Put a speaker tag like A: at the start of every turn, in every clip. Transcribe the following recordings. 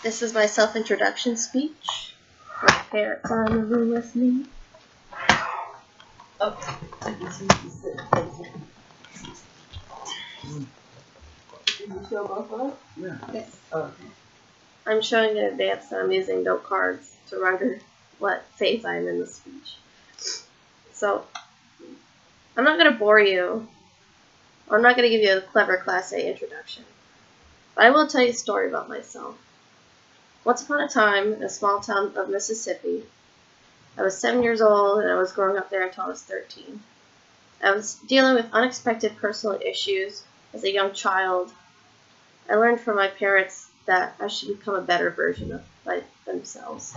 A: This is my self-introduction speech. My parents are in the room with me.
B: Okay. Did you show both of us?
C: Yeah.
A: Yes.
B: Okay.
A: I'm showing in advance that I'm using note cards to render what phase I'm in the speech. So, I'm not going to bore you. I'm not going to give you a clever Class A introduction. But I will tell you a story about myself. Once upon a time, in a small town of Mississippi, I was 7 years old and I was growing up there until I was 13. I was dealing with unexpected personal issues as a young child. I learned from my parents that I should become a better version of themselves.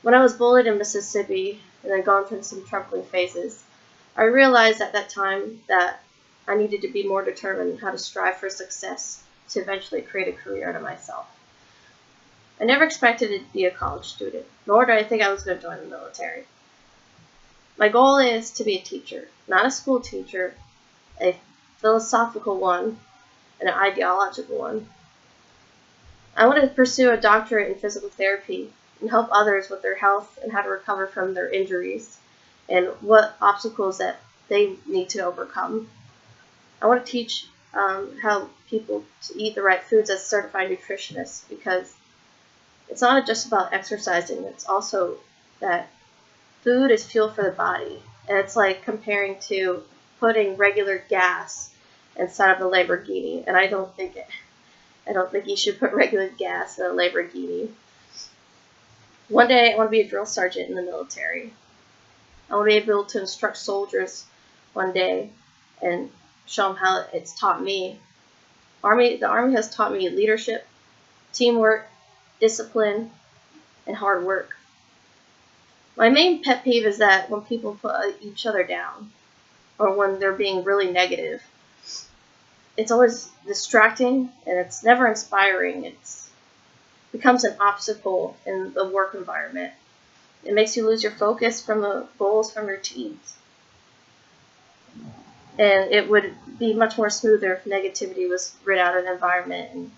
A: When I was bullied in Mississippi and then gone through some troubling phases, I realized at that time that I needed to be more determined in how to strive for success to eventually create a career out of myself. I never expected to be a college student, nor did I think I was going to join the military. My goal is to be a teacher, not a school teacher, a philosophical one, and an ideological one. I want to pursue a doctorate in physical therapy and help others with their health and how to recover from their injuries and what obstacles that they need to overcome. I want to teach how people to eat the right foods as certified nutritionists, because it's not just about exercising, it's also that food is fuel for the body. And it's like comparing to putting regular gas inside of a Lamborghini. And I don't think you should put regular gas in a Lamborghini. One day I want to be a drill sergeant in the military. I want to be able to instruct soldiers one day and show them how it's taught me. The Army has taught me leadership, teamwork, discipline, and hard work. My main pet peeve is that when people put each other down, or when they're being really negative, it's always distracting and it's never inspiring. It becomes an obstacle in the work environment. It makes you lose your focus from the goals from your teams. And it would be much more smoother if negativity was rid out of the environment and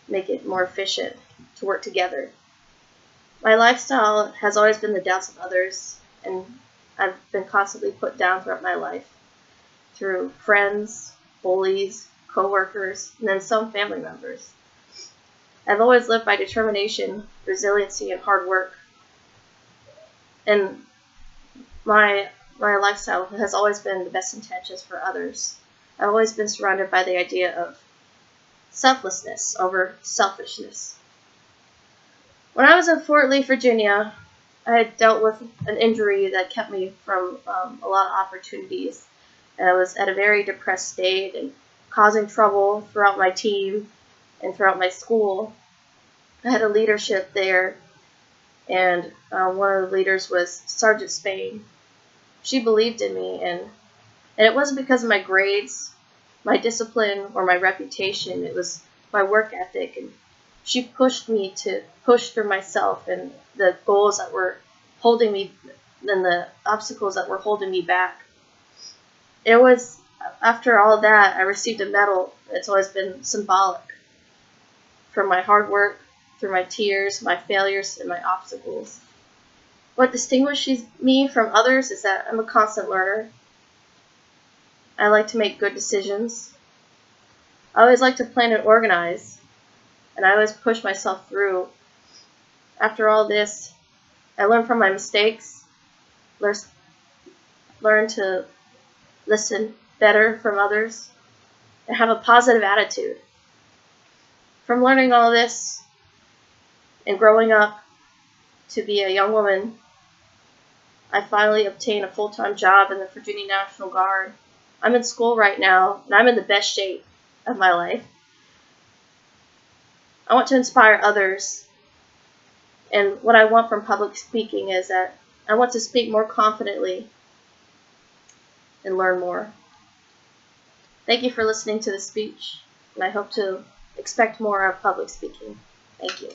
A: make it more efficient to work together. My lifestyle has always been the doubts of others, and I've been constantly put down throughout my life through friends, bullies, coworkers, and then some family members. I've always lived by determination, resiliency, and hard work. And my lifestyle has always been the best intentions for others. I've always been surrounded by the idea of selflessness over selfishness. When I was in Fort Lee, Virginia, I had dealt with an injury that kept me from a lot of opportunities. And I was at a very depressed state and causing trouble throughout my team and throughout my school. I had a leadership there, and one of the leaders was Sergeant Spain. She believed in me, and it wasn't because of my grades, my discipline, or my reputation. It was my work ethic, and she pushed me to push through myself and the goals that were holding me, and the obstacles that were holding me back. It was, after all that, I received a medal. It's always been symbolic for my hard work, through my tears, my failures, and my obstacles. What distinguishes me from others is that I'm a constant learner. I like to make good decisions. I always like to plan and organize, and I always push myself through. After all this, I learn from my mistakes, learn to listen better from others, and have a positive attitude. From learning all this and growing up to be a young woman, I finally obtained a full-time job in the Virginia National Guard. I'm in school right now, and I'm in the best shape of my life. I want to inspire others, and what I want from public speaking is that I want to speak more confidently and learn more. Thank you for listening to the speech, and I hope to expect more of public speaking. Thank you.